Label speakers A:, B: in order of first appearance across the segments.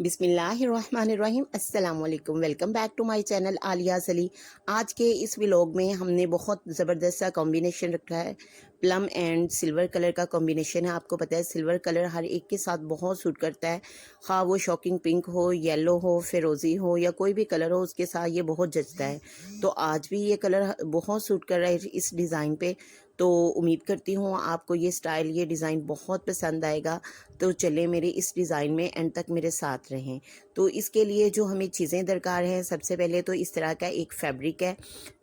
A: बिस्मिल्लाहिर्रहमानिर्रहीम अस्सलाम वालेकुम। Welcome back to my channel Aliyaz Ali. आज के इस व्लॉग में हमने बहुत ज़बरदस्त सा कॉम्बिनेशन रखा है। प्लम एंड सिल्वर कलर का कॉम्बिनेशन है। आपको पता है सिल्वर कलर हर एक के साथ बहुत सूट करता है, खा वो शॉकिंग पिंक हो, येलो हो, फिरोज़ी हो या कोई भी कलर हो, उसके साथ ये बहुत जचता है। तो आज भी ये कलर बहुत सूट कर रहा है इस डिज़ाइन पे। तो उम्मीद करती हूँ आपको ये स्टाइल, ये डिज़ाइन बहुत पसंद आएगा। तो चलें मेरे इस डिज़ाइन में एंड तक मेरे साथ रहें। तो इसके लिए जो हमें चीज़ें दरकार हैं, सबसे पहले तो इस तरह का एक फैब्रिक है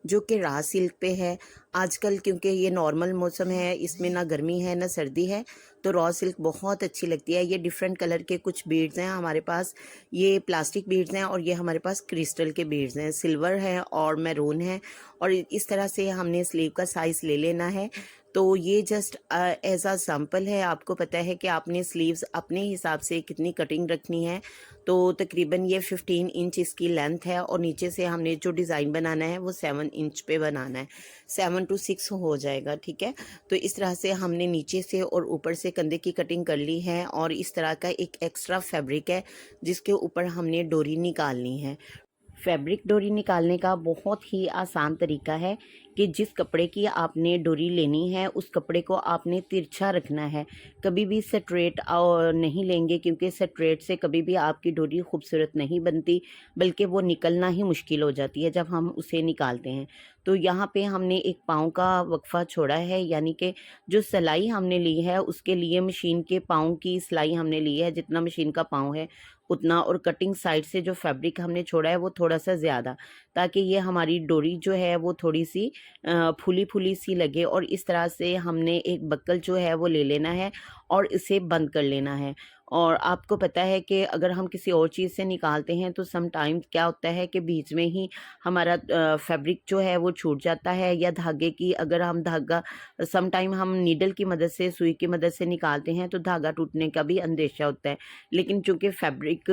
A: जो कि रा सिल्क पे है। आजकल क्योंकि ये नॉर्मल मौसम है, इसमें ना गर्मी है ना सर्दी है, तो रॉ सिल्क बहुत अच्छी लगती है। ये डिफरेंट कलर के कुछ बीड्स हैं हमारे पास। ये प्लास्टिक बीड्स हैं और ये हमारे पास क्रिस्टल के बीड्स हैं, सिल्वर है और मैरून है। और इस तरह से हमने स्लीव का साइज़ ले लेना है। तो ये जस्ट एज आ सैम्पल है। आपको पता है कि आपने स्लीव्स अपने हिसाब से कितनी कटिंग रखनी है। तो तकरीबन ये 15 इंच इसकी लेंथ है और नीचे से हमने जो डिज़ाइन बनाना है वो 7 इंच पे बनाना है। 7 to 6 हो जाएगा, ठीक है। तो इस तरह से हमने नीचे से और ऊपर से कंधे की कटिंग कर ली है। और इस तरह का एक एक्स्ट्रा फैब्रिक है जिसके ऊपर हमने डोरी निकालनी है। फैब्रिक डोरी निकालने का बहुत ही आसान तरीका है कि जिस कपड़े की आपने डोरी लेनी है उस कपड़े को आपने तिरछा रखना है। कभी भी स्ट्रेट नहीं लेंगे, क्योंकि स्ट्रेट से कभी भी आपकी डोरी खूबसूरत नहीं बनती, बल्कि वो निकलना ही मुश्किल हो जाती है जब हम उसे निकालते हैं। तो यहाँ पे हमने एक पाँव का वक्फा छोड़ा है, यानी कि जो सिलाई हमने ली है उसके लिए मशीन के पाँव की सिलाई हमने ली है, जितना मशीन का पाँव है उतना। और कटिंग साइड से जो फैब्रिक हमने छोड़ा है वो थोड़ा सा ज़्यादा, ताकि ये हमारी डोरी जो है वो थोड़ी सी फूली फूली सी लगे। और इस तरह से हमने एक बक्कल जो है वो ले लेना है और इसे बंद कर लेना है। और आपको पता है कि अगर हम किसी और चीज़ से निकालते हैं तो सम टाइम क्या होता है कि बीच में ही हमारा फैब्रिक जो है वो छूट जाता है, या धागे की अगर हम धागा सम टाइम हम नीडल की मदद से, सुई की मदद से निकालते हैं तो धागा टूटने का भी अंदेशा होता है। लेकिन चूंकि फैब्रिक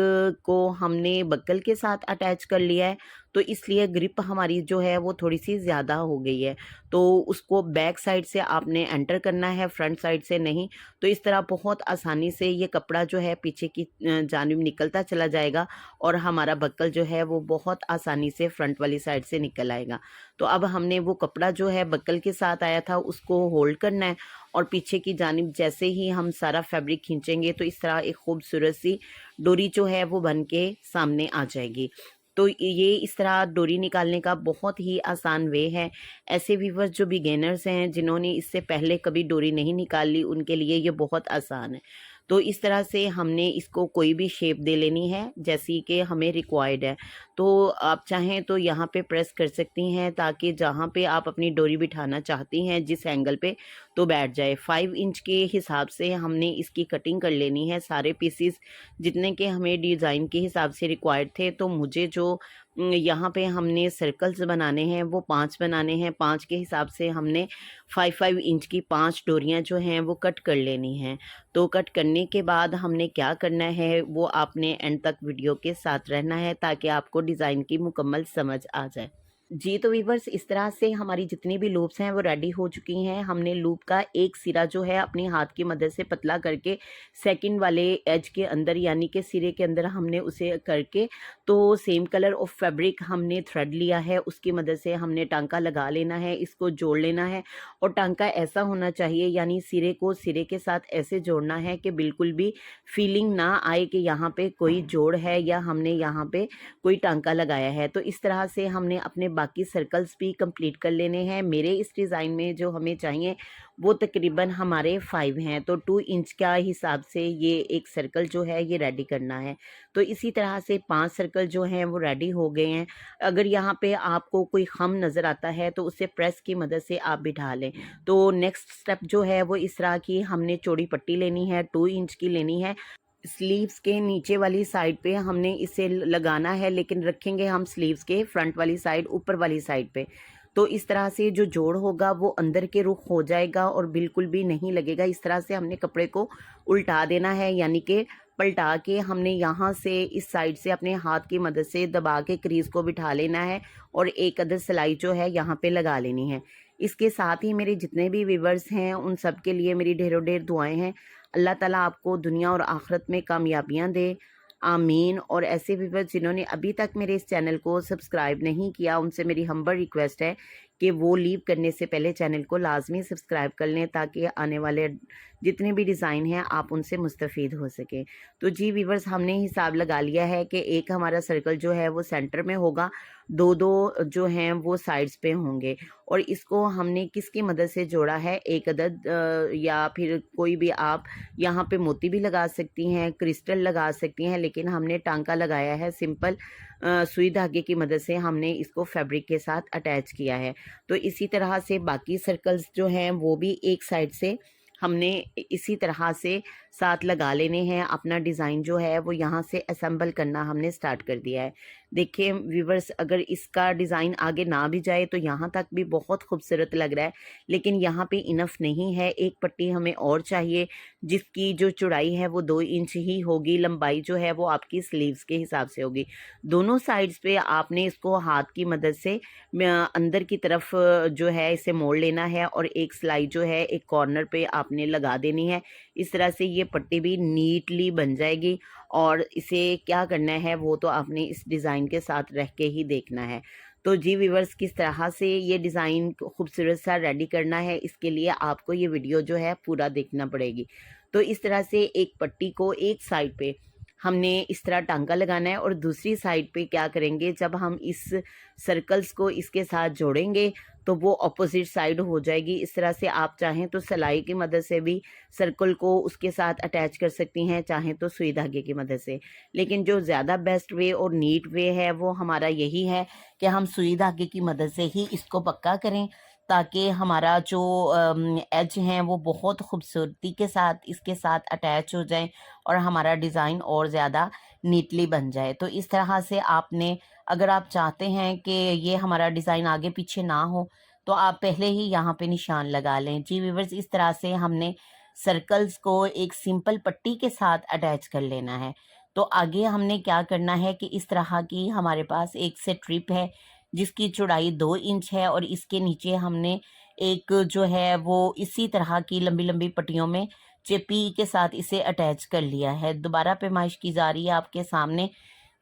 A: को हमने बक्कल के साथ अटैच कर लिया है तो इसलिए ग्रिप हमारी जो है वो थोड़ी सी ज़्यादा हो गई है। तो उसको बैक साइड से आपने एंटर करना है, फ्रंट साइड से नहीं। तो इस तरह बहुत आसानी से ये कपड़ा जो है पीछे की जानिब निकलता चला जाएगा और हमारा बक्कल जो है वो बहुत आसानी से फ्रंट वाली साइड से निकल आएगा। तो अब हमने वो कपड़ा जो है बक्कल के साथ आया था उसको होल्ड करना है और पीछे की जानिब जैसे ही हम सारा फैब्रिक खींचेंगे तो इस तरह एक खूबसूरत सी डोरी जो है वो बन के सामने आ जाएगी। तो ये इस तरह डोरी निकालने का बहुत ही आसान वे है। ऐसे व्यूअर्स जो बिगिनर्स हैं, जिन्होंने इससे पहले कभी डोरी नहीं निकाली, उनके लिए ये बहुत आसान है। तो इस तरह से हमने इसको कोई भी शेप दे लेनी है जैसी कि हमें रिक्वायर्ड है। तो आप चाहें तो यहाँ पे प्रेस कर सकती हैं ताकि जहाँ पे आप अपनी डोरी बिठाना चाहती हैं जिस एंगल पे, तो बैठ जाए। 5 इंच के हिसाब से हमने इसकी कटिंग कर लेनी है। सारे पीसीस जितने के हमें डिज़ाइन के हिसाब से रिक्वायर्ड थे, तो मुझे जो यहाँ पे हमने सर्कल्स बनाने हैं वो 5 बनाने हैं। 5 के हिसाब से हमने 5-5 इंच की 5 डोरियाँ जो हैं वो कट कर लेनी हैं। तो कट करने के बाद हमने क्या करना है वो आपने एंड तक वीडियो के साथ रहना है ताकि आपको डिज़ाइन की मुकम्मल समझ आ जाए। जी, तो वीवर्स इस तरह से हमारी जितनी भी लूप्स हैं वो रेडी हो चुकी हैं। हमने लूप का एक सिरा जो है अपने हाथ की मदद से पतला करके सेकंड वाले एज के अंदर, यानी कि सिरे के अंदर हमने उसे करके, तो सेम कलर ऑफ फैब्रिक हमने थ्रेड लिया है, उसकी मदद से हमने टांका लगा लेना है, इसको जोड़ लेना है। और टांका ऐसा होना चाहिए, यानी सिरे को सिरे के साथ ऐसे जोड़ना है कि बिल्कुल भी फीलिंग ना आए कि यहाँ पे कोई जोड़ है या हमने यहाँ पे कोई टांका लगाया है। तो इस तरह से हमने अपने बाकी सर्कल्स भी कंप्लीट कर लेने हैं। मेरे इस डिज़ाइन में जो हमें चाहिए वो तकरीबन हमारे 5 हैं, तो 2 इंच का हिसाब से ये एक सर्कल जो है ये रेडी करना है। तो इसी तरह से 5 सर्कल जो हैं वो रेडी हो गए हैं। अगर यहाँ पे आपको कोई खम नज़र आता है तो उसे प्रेस की मदद से आप बिठा लें। तो नेक्स्ट स्टेप जो है वो इस तरह की हमने चौड़ी पट्टी लेनी है, 2 इंच की लेनी है। स्लीव्स के नीचे वाली साइड पे हमने इसे लगाना है, लेकिन रखेंगे हम स्लीव्स के फ्रंट वाली साइड, ऊपर वाली साइड पे। तो इस तरह से जो जोड़ होगा वो अंदर के रुख हो जाएगा और बिल्कुल भी नहीं लगेगा। इस तरह से हमने कपड़े को उल्टा देना है, यानी कि पलटा के हमने यहाँ से इस साइड से अपने हाथ की मदद से दबा के क्रीज को बिठा लेना है और एक अदर सिलाई जो है यहाँ पे लगा लेनी है। इसके साथ ही मेरे जितने भी व्यूवर्स हैं उन सब के लिए मेरी ढेरों ढेर दुआएं हैं। अल्लाह ताला आपको दुनिया और आखिरत में कामयाबियाँ दे। आमीन। और ऐसे व्यूअर्स जिन्होंने अभी तक मेरे इस चैनल को सब्सक्राइब नहीं किया, उनसे मेरी हम्बल रिक्वेस्ट है कि वो लीव करने से पहले चैनल को लाजमी सब्सक्राइब कर लें, ताकि आने वाले जितने भी डिज़ाइन हैं आप उनसे मुस्तफ़ीद हो सकें। तो जी व्यूअर्स, हमने हिसाब लगा लिया है कि एक हमारा सर्कल जो है वो सेंटर में होगा, दो दो जो हैं वो साइड्स पे होंगे। और इसको हमने किसकी मदद से जोड़ा है, एक अदद या फिर कोई भी आप यहाँ पे मोती भी लगा सकती हैं, क्रिस्टल लगा सकती हैं, लेकिन हमने टांका लगाया है सिंपल सुई धागे की मदद से हमने इसको फैब्रिक के साथ अटैच किया है। तो इसी तरह से बाकी सर्कल्स जो हैं वो भी एक साइड से हमने इसी तरह से साथ लगा लेने हैं। अपना डिज़ाइन जो है वो यहाँ से असेंबल करना हमने स्टार्ट कर दिया है। देखिए व्यूवर्स, अगर इसका डिज़ाइन आगे ना भी जाए तो यहाँ तक भी बहुत खूबसूरत लग रहा है, लेकिन यहाँ पे इनफ नहीं है, एक पट्टी हमें और चाहिए जिसकी जो चौड़ाई है वो 2 इंच ही होगी, लंबाई जो है वो आपकी स्लीव्स के हिसाब से होगी। दोनों साइड्स पे आपने इसको हाथ की मदद से अंदर की तरफ जो है इसे मोड़ लेना है, और एक सिलाई जो है एक कॉर्नर पे आपने लगा देनी है। इस तरह से ये पट्टी भी नीटली बन जाएगी। और इसे क्या करना है वो तो आपने इस डिज़ाइन के साथ रह के ही देखना है। तो जी व्यूवर्स, किस तरह से ये डिज़ाइन खूबसूरत सा रेडी करना है, इसके लिए आपको ये वीडियो जो है पूरा देखना पड़ेगी। तो इस तरह से एक पट्टी को एक साइड पे हमने इस तरह टांका लगाना है, और दूसरी साइड पे क्या करेंगे, जब हम इस सर्कल्स को इसके साथ जोड़ेंगे तो वो ऑपोजिट साइड हो जाएगी। इस तरह से आप चाहें तो सिलाई की मदद से भी सर्कल को उसके साथ अटैच कर सकती हैं, चाहें तो सुई धागे की मदद से। लेकिन जो ज़्यादा बेस्ट वे और नीट वे है वो हमारा यही है कि हम सुई धागे की मदद से ही इसको पक्का करें, ताकि हमारा जो एज हैं वो बहुत खूबसूरती के साथ इसके साथ अटैच हो जाएं, और हमारा डिज़ाइन और ज़्यादा नीटली बन जाए। तो इस तरह से आपने, अगर आप चाहते हैं कि ये हमारा डिज़ाइन आगे पीछे ना हो, तो आप पहले ही यहाँ पे निशान लगा लें। जी व्यूअर्स, इस तरह से हमने सर्कल्स को एक सिंपल पट्टी के साथ अटैच कर लेना है। तो आगे हमने क्या करना है कि इस तरह की हमारे पास एक से ट्रिप है जिसकी चौड़ाई 2 इंच है, और इसके नीचे हमने एक जो है वो इसी तरह की लंबी लंबी पट्टियों में चिपी के साथ इसे अटैच कर लिया है। दोबारा पैमाइश की जा रही है आपके सामने,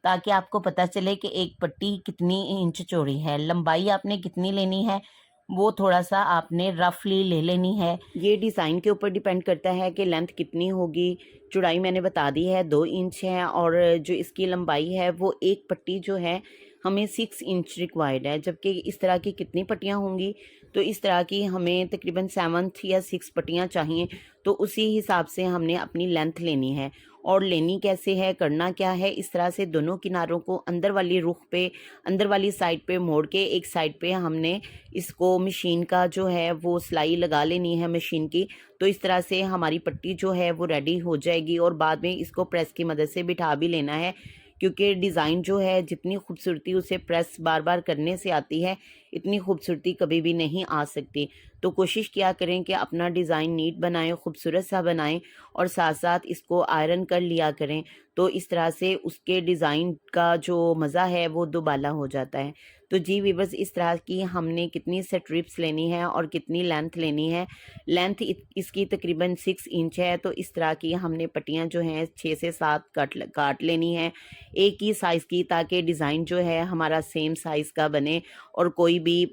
A: ताकि आपको पता चले कि एक पट्टी कितनी इंच चौड़ी है। लंबाई आपने कितनी लेनी है वो थोड़ा सा आपने रफली ले लेनी है। ये डिज़ाइन के ऊपर डिपेंड करता है कि लेंथ कितनी होगी। चौड़ाई मैंने बता दी है 2 इंच है, और जो इसकी लंबाई है वो एक पट्टी जो है हमें 6 इंच रिक्वायर्ड है। जबकि इस तरह की कितनी पट्टियाँ होंगी, तो इस तरह की हमें तकरीबन 7 या 6 पट्टियाँ चाहिए। तो उसी हिसाब से हमने अपनी लेंथ लेनी है। और लेनी कैसे है, करना क्या है, इस तरह से दोनों किनारों को अंदर वाली रुख पे, अंदर वाली साइड पे मोड़ के एक साइड पे हमने इसको मशीन का जो है वो सिलाई लगा लेनी है मशीन की। तो इस तरह से हमारी पट्टी जो है वो रेडी हो जाएगी, और बाद में इसको प्रेस की मदद से बिठा भी लेना है, क्योंकि डिज़ाइन जो है जितनी खूबसूरती उसे प्रेस बार बार करने से आती है, इतनी खूबसूरती कभी भी नहीं आ सकती। तो कोशिश किया करें कि अपना डिज़ाइन नीट बनाएं, खूबसूरत सा बनाएं, और साथ साथ इसको आयरन कर लिया करें। तो इस तरह से उसके डिज़ाइन का जो मज़ा है वो दुबाला हो जाता है। तो जी व्यूअर्स, इस तरह की हमने कितनी स्ट्रिप्स लेनी है और कितनी लेंथ लेनी है। लेंथ इसकी तकरीबन 6 इंच है, तो इस तरह की हमने पट्टियाँ जो हैं 6 से 7 काट लेनी है एक ही साइज़ की, ताकि डिज़ाइन जो है हमारा सेम साइज़ का बने, और कोई भी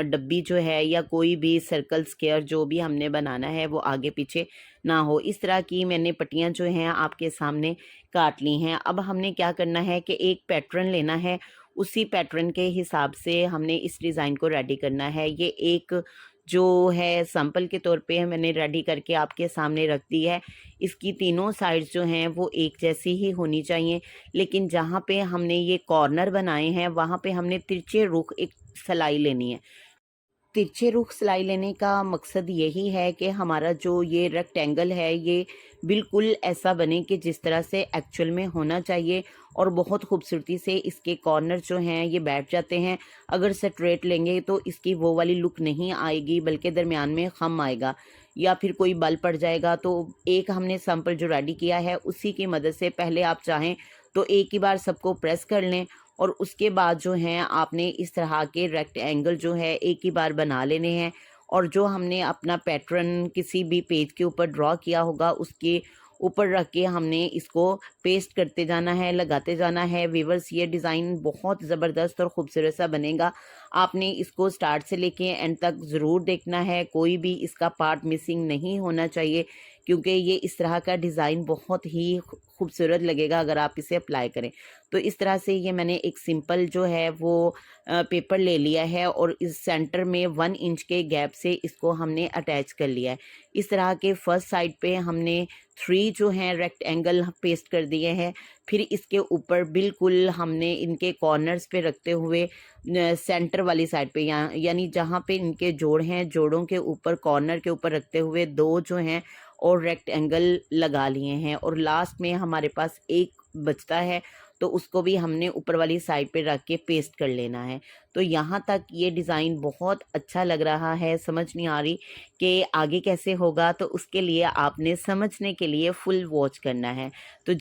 A: डब्बी जो है या कोई भी सर्कल स्क्वायर जो भी हमने बनाना है वो आगे पीछे ना हो। इस तरह की मैंने पट्टियाँ जो हैं आपके सामने काट ली हैं। अब हमने क्या करना है कि एक पैटर्न लेना है, उसी पैटर्न के हिसाब से हमने इस डिज़ाइन को रेडी करना है। ये एक जो है सैंपल के तौर पे मैंने रेडी करके आपके सामने रख दी है। इसकी तीनों साइड्स जो हैं वो एक जैसी ही होनी चाहिए, लेकिन जहाँ पे हमने ये कॉर्नर बनाए हैं वहाँ पे हमने तिरछे रुख एक सिलाई लेनी है। तिरछे रुख सिलाई लेने का मकसद यही है कि हमारा जो ये रेक्टेंगल है ये बिल्कुल ऐसा बने कि जिस तरह से एक्चुअल में होना चाहिए, और बहुत खूबसूरती से इसके कॉर्नर जो हैं ये बैठ जाते हैं। अगर स्ट्रेट लेंगे तो इसकी वो वाली लुक नहीं आएगी, बल्कि दरमियान में खम आएगा या फिर कोई बल पड़ जाएगा। तो एक हमने सैंपल जो रेडी किया है उसी की मदद से पहले आप चाहें तो एक ही बार सबको प्रेस कर लें, और उसके बाद जो हैं आपने इस तरह के रेक्टेंगल जो है एक ही बार बना लेने हैं। और जो हमने अपना पैटर्न किसी भी पेज के ऊपर ड्रॉ किया होगा उसके ऊपर रख के हमने इसको पेस्ट करते जाना है, लगाते जाना है। व्यूअर्स, ये डिज़ाइन बहुत ज़बरदस्त और ख़ूबसूरत सा बनेगा। आपने इसको स्टार्ट से लेके एंड तक ज़रूर देखना है, कोई भी इसका पार्ट मिसिंग नहीं होना चाहिए, क्योंकि ये इस तरह का डिज़ाइन बहुत ही खूबसूरत लगेगा अगर आप इसे अप्लाई करें। तो इस तरह से ये मैंने एक सिंपल जो है वो पेपर ले लिया है और इस सेंटर में 1 इंच के गैप से इसको हमने अटैच कर लिया है। इस तरह के फर्स्ट साइड पे हमने 3 जो हैं रेक्टेंगल पेस्ट कर दिए हैं। फिर इसके ऊपर बिल्कुल हमने इनके कॉर्नर्स पे रखते हुए सेंटर वाली साइड पे यानी जहाँ पे इनके जोड़ हैं, जोड़ों के ऊपर कॉर्नर के ऊपर रखते हुए 2 जो हैं और रेक्टेंगल लगा लिए हैं और लास्ट में हमारे पास एक बचता है, तो उसको भी हमने ऊपर वाली साइड पे रख के पेस्ट कर लेना है। तो यहाँ तक ये डिज़ाइन बहुत अच्छा लग रहा है, समझ नहीं आ रही कि आगे कैसे होगा, तो उसके लिए आपने समझने के लिए फुल वॉच करना है। तो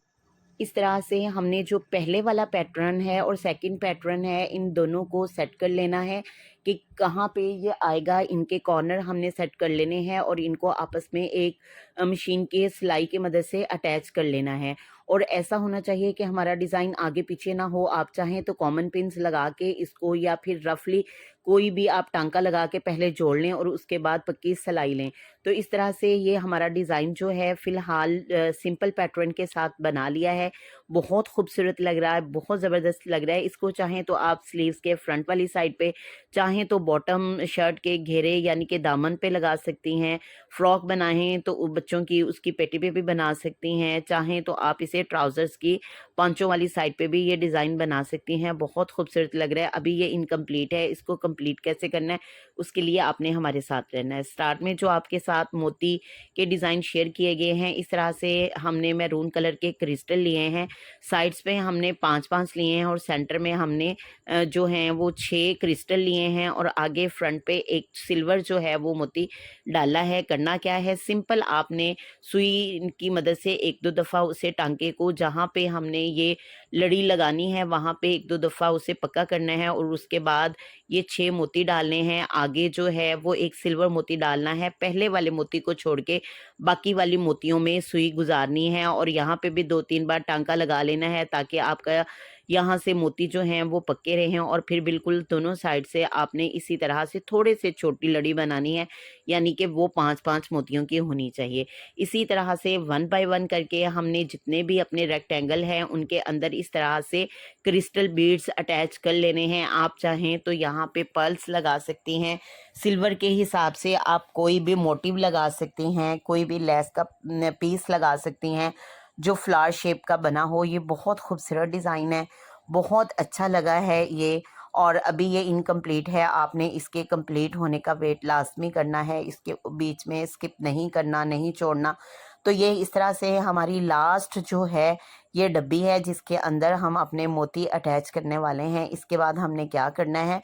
A: इस तरह से हमने जो पहले वाला पैटर्न है और सेकंड पैटर्न है, इन दोनों को सेट कर लेना है कि कहाँ पे ये आएगा। इनके कॉर्नर हमने सेट कर लेने हैं और इनको आपस में एक मशीन के सिलाई की मदद से अटैच कर लेना है। और ऐसा होना चाहिए कि हमारा डिज़ाइन आगे पीछे ना हो। आप चाहें तो कॉमन पिन्स लगा के इसको या फिर रफली कोई भी आप टांका लगा के पहले जोड़ लें और उसके बाद पक्की सिलाई लें। तो इस तरह से ये हमारा डिज़ाइन जो है फ़िलहाल सिंपल पैटर्न के साथ बना लिया है। बहुत खूबसूरत लग रहा है, बहुत ज़बरदस्त लग रहा है। इसको चाहें तो आप स्लीव्स के फ्रंट वाली साइड पे, चाहें तो बॉटम शर्ट के घेरे यानी कि दामन पे लगा सकती हैं। फ्रॉक बनाएं तो बच्चों की उसकी पेटी पे भी बना सकती हैं। चाहें तो आप इसे ट्राउज़र्स की पांचों वाली साइड पे भी ये डिज़ाइन बना सकती हैं। बहुत खूबसूरत लग रहा है। अभी ये इनकम्प्लीट है, इसको कंप्लीट कैसे करना है उसके लिए आपने हमारे साथ रहना है। स्टार्ट में जो आपके साथ मोती के डिज़ाइन शेयर किए गए हैं, इस तरह से हमने मैरून कलर के क्रिस्टल लिए हैं। साइड्स पे हमने 5-5 लिए हैं और सेंटर में हमने जो हैं वो 6 क्रिस्टल लिए हैं और आगे फ्रंट पे एक सिल्वर जो है वो मोती डाला है। करना क्या है, सिंपल आपने सुई की मदद से 1-2 दफ़ा उसे टांके को जहाँ पे हमने ये लड़ी लगानी है वहाँ पे 1-2 दफ़ा उसे पक्का करना है और उसके बाद ये 6 मोती डालने हैं। आगे जो है वो एक सिल्वर मोती डालना है। पहले वाले मोती को छोड़ के बाकी वाली मोतियों में सुई गुजारनी है और यहाँ पे भी 2-3 बार टांका लगा लेना है ताकि आपका यहाँ से मोती जो हैं वो पक्के रहें। और फिर बिल्कुल दोनों साइड से आपने इसी तरह से थोड़े से छोटी लड़ी बनानी है, यानी कि वो 5-5 मोतियों की होनी चाहिए। इसी तरह से 1 बाय 1 करके हमने जितने भी अपने रेक्टेंगल हैं उनके अंदर इस तरह से क्रिस्टल बीड्स अटैच कर लेने हैं। आप चाहें तो यहाँ पे पर्ल्स लगा सकती हैं। सिल्वर के हिसाब से आप कोई भी मोटिव लगा सकती हैं, कोई भी लेस का पीस लगा सकती हैं जो फ्लावर शेप का बना हो। ये बहुत खूबसूरत डिज़ाइन है, बहुत अच्छा लगा है ये। और अभी ये इनकम्प्लीट है, आपने इसके कंप्लीट होने का वेट लाज़मी करना है, इसके बीच में स्किप नहीं करना, नहीं छोड़ना। तो ये इस तरह से हमारी लास्ट जो है ये डब्बी है जिसके अंदर हम अपने मोती अटैच करने वाले हैं। इसके बाद हमने क्या करना है,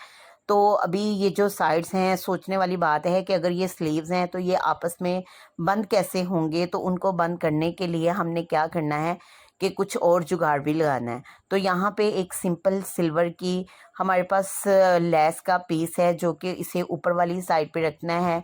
A: तो अभी ये जो साइड्स हैं, सोचने वाली बात है कि अगर ये स्लीव्स हैं तो ये आपस में बंद कैसे होंगे। तो उनको बंद करने के लिए हमने क्या करना है कि कुछ और जुगाड़ भी लगाना है। तो यहाँ पे एक सिंपल सिल्वर की हमारे पास लेस का पीस है जो कि इसे ऊपर वाली साइड पे रखना है।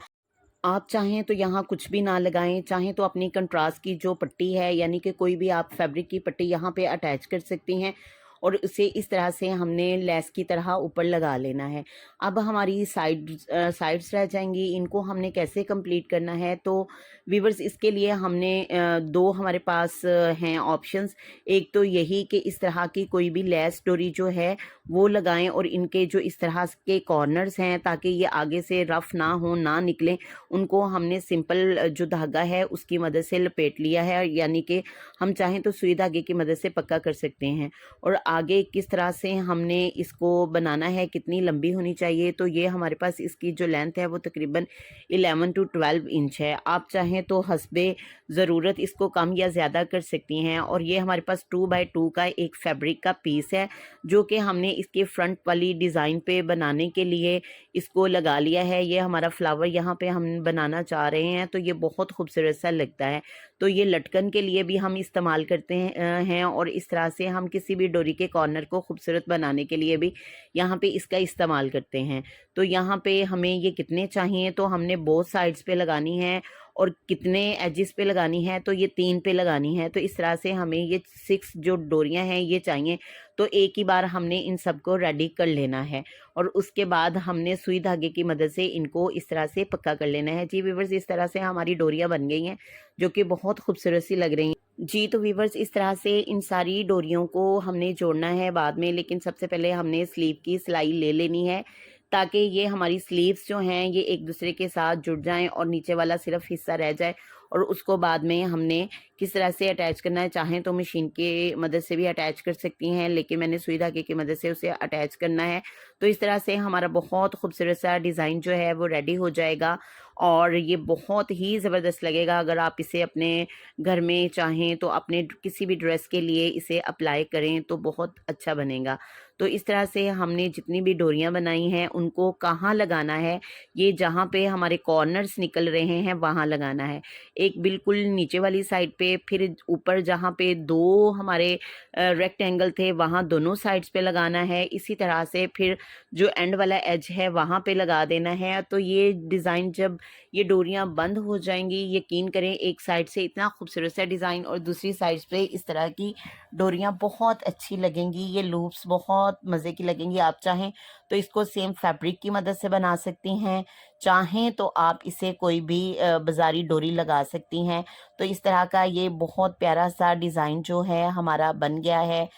A: आप चाहें तो यहाँ कुछ भी ना लगाएं, चाहें तो अपनी कंट्रास्ट की जो पट्टी है यानी कि कोई भी आप फैब्रिक की पट्टी यहाँ पे अटैच कर सकती हैं और उसे इस तरह से हमने लेस की तरह ऊपर लगा लेना है। अब हमारी साइड्स रह जाएंगी, इनको हमने कैसे कंप्लीट करना है। तो व्यूअर्स, इसके लिए हमने 2 हमारे पास हैं ऑप्शंस। एक तो यही कि इस तरह की कोई भी लेस डोरी जो है वो लगाएं और इनके जो इस तरह के कॉर्नर्स हैं ताकि ये आगे से रफ ना हो, ना निकलें, उनको हमने सिंपल जो धागा है उसकी मदद से लपेट लिया है। यानी कि हम चाहें तो सुई धागे की मदद से पक्का कर सकते हैं। और आगे किस तरह से हमने इसको बनाना है, कितनी लंबी होनी चाहिए, तो ये हमारे पास इसकी जो लेंथ है वो तकरीबन 11 to 12 इंच है। आप चाहें तो हस्बे ज़रूरत इसको कम या ज़्यादा कर सकती हैं। और ये हमारे पास 2 बाय 2 का एक फैब्रिक का पीस है जो कि हमने इसके फ्रंट वाली डिज़ाइन पे बनाने के लिए इसको लगा लिया है। ये हमारा फ्लावर यहाँ पे हम बनाना चाह रहे हैं, तो ये बहुत खूबसूरत सा लगता है। तो ये लटकन के लिए भी हम इस्तेमाल करते हैं और इस तरह से हम किसी भी डोरी के कॉर्नर को खूबसूरत बनाने के लिए भी यहाँ पे इसका इस्तेमाल करते हैं। तो यहाँ पे हमें ये कितने चाहिए, तो हमने बोथ साइड्स पे लगानी है और कितने एजिस पे लगानी है, तो ये 3 पे लगानी है। तो इस तरह से हमें ये 6 जो डोरियां हैं ये चाहिए। तो एक ही बार हमने इन सबको रेडी कर लेना है और उसके बाद हमने सुई धागे की मदद से इनको इस तरह से पक्का कर लेना है। जी व्यूवर्स, इस तरह से हमारी डोरियां बन गई हैं जो कि बहुत खूबसूरत सी लग रही हैं। जी तो व्यूवर्स, इस तरह से इन सारी डोरियों को हमने जोड़ना है बाद में, लेकिन सबसे पहले हमने स्लीव की सिलाई ले लेनी है ताकि ये हमारी स्लीव्स जो हैं ये एक दूसरे के साथ जुड़ जाएं और नीचे वाला सिर्फ हिस्सा रह जाए। और उसको बाद में हमने किस तरह से अटैच करना है, चाहें तो मशीन की मदद से भी अटैच कर सकती हैं, लेकिन मैंने सुई धागे की मदद से उसे अटैच करना है। तो इस तरह से हमारा बहुत खूबसूरत सा डिज़ाइन जो है वो रेडी हो जाएगा और ये बहुत ही ज़बरदस्त लगेगा। अगर आप इसे अपने घर में चाहें तो अपने किसी भी ड्रेस के लिए इसे अप्लाई करें तो बहुत अच्छा बनेगा। तो इस तरह से हमने जितनी भी डोरियां बनाई हैं उनको कहाँ लगाना है, ये जहाँ पे हमारे कॉर्नर्स निकल रहे हैं वहाँ लगाना है। एक बिल्कुल नीचे वाली साइड पे, फिर ऊपर जहाँ पे 2 हमारे रेक्टेंगल थे वहाँ दोनों साइड्स पे लगाना है। इसी तरह से फिर जो एंड वाला एज है वहाँ पे लगा देना है। तो ये डिज़ाइन जब ये डोरियां बंद हो जाएंगी, यकीन करें एक साइड से इतना खूबसूरत सा डिज़ाइन और दूसरी साइड पे इस तरह की डोरियां बहुत अच्छी लगेंगी। ये लूप्स बहुत मज़े की लगेंगी। आप चाहें तो इसको सेम फैब्रिक की मदद से बना सकती हैं, चाहें तो आप इसे कोई भी बाज़ारी डोरी लगा सकती हैं। तो इस तरह का ये बहुत प्यारा सा डिज़ाइन जो है हमारा बन गया है।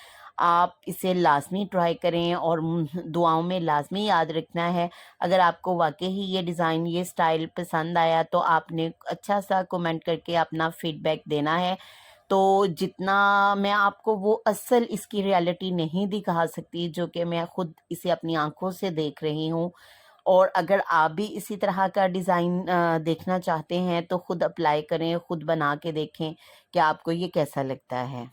A: आप इसे लाज़मी ट्राई करें और दुआओं में लाज़मी याद रखना है। अगर आपको वाक़ई ही ये डिज़ाइन, ये स्टाइल पसंद आया तो आपने अच्छा सा कमेंट करके अपना फ़ीडबैक देना है। तो जितना मैं आपको वो असल इसकी रियलिटी नहीं दिखा सकती जो कि मैं खुद इसे अपनी आँखों से देख रही हूँ। और अगर आप भी इसी तरह का डिज़ाइन देखना चाहते हैं तो खुद अप्लाई करें, खुद बना के देखें कि आपको ये कैसा लगता है।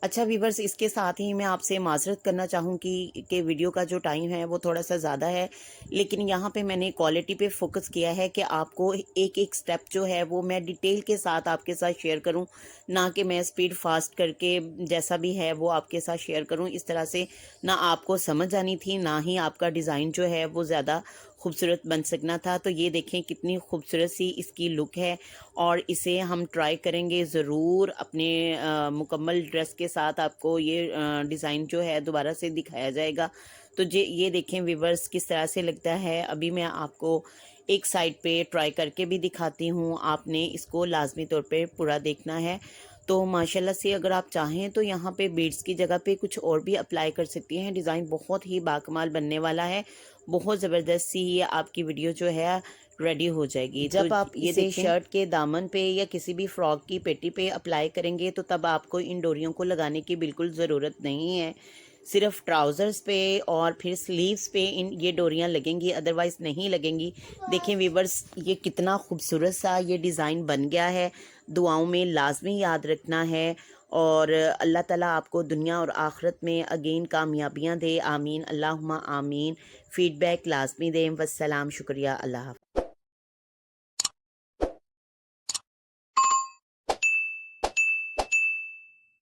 A: अच्छा व्यूवर्स, इसके साथ ही मैं आपसे माज़रत करना चाहूँगी कि वीडियो का जो टाइम है वो थोड़ा-सा ज़्यादा है, लेकिन यहाँ पे मैंने क्वालिटी पे फ़ोकस किया है कि आपको एक-एक स्टेप जो है वो मैं डिटेल के साथ आपके साथ शेयर करूँ, ना कि मैं स्पीड फ़ास्ट करके जैसा भी है वो आपके साथ शेयर करूँ। इस तरह से ना आपको समझ आनी थी, ना ही आपका डिज़ाइन जो है वो ज़्यादा खूबसूरत बन सकना था। तो ये देखें कितनी खूबसूरत सी इसकी लुक है और इसे हम ट्राई करेंगे ज़रूर अपने मुकम्मल ड्रेस के साथ। आपको ये डिज़ाइन जो है दोबारा से दिखाया जाएगा। तो ये देखें व्यूवर्स किस तरह से लगता है। अभी मैं आपको एक साइड पे ट्राई करके भी दिखाती हूँ, आपने इसको लाजमी तौर पे पूरा देखना है। तो माशाल्लाह से अगर आप चाहें तो यहाँ पे बीड्स की जगह पे कुछ और भी अप्लाई कर सकती हैं। डिज़ाइन बहुत ही बाकमाल बनने वाला है, बहुत ज़बरदस्त सी ये आपकी वीडियो जो है रेडी हो जाएगी। जब आप इसे शर्ट के दामन पे या किसी भी फ्रॉक की पेटी पे अप्लाई करेंगे तो तब आपको इन डोरियों को लगाने की बिल्कुल ज़रूरत नहीं है। सिर्फ ट्राउज़र्स पे और फिर स्लीव्स पे ये डोरियां लगेंगी, अदरवाइज़ नहीं लगेंगी। देखें व्यूवर्स, ये कितना खूबसूरत सा ये डिज़ाइन बन गया है। दुआओं में लाजमी याद रखना है और अल्लाह ताला आपको दुनिया और आखिरत में अगेन कामयाबियाँ दे। आमीन अल्लाहुम्मा आमीन। फ़ीडबैक लाजमी दें। वस्सलाम, शुक्रिया, अल्लाह हाफ़िज़।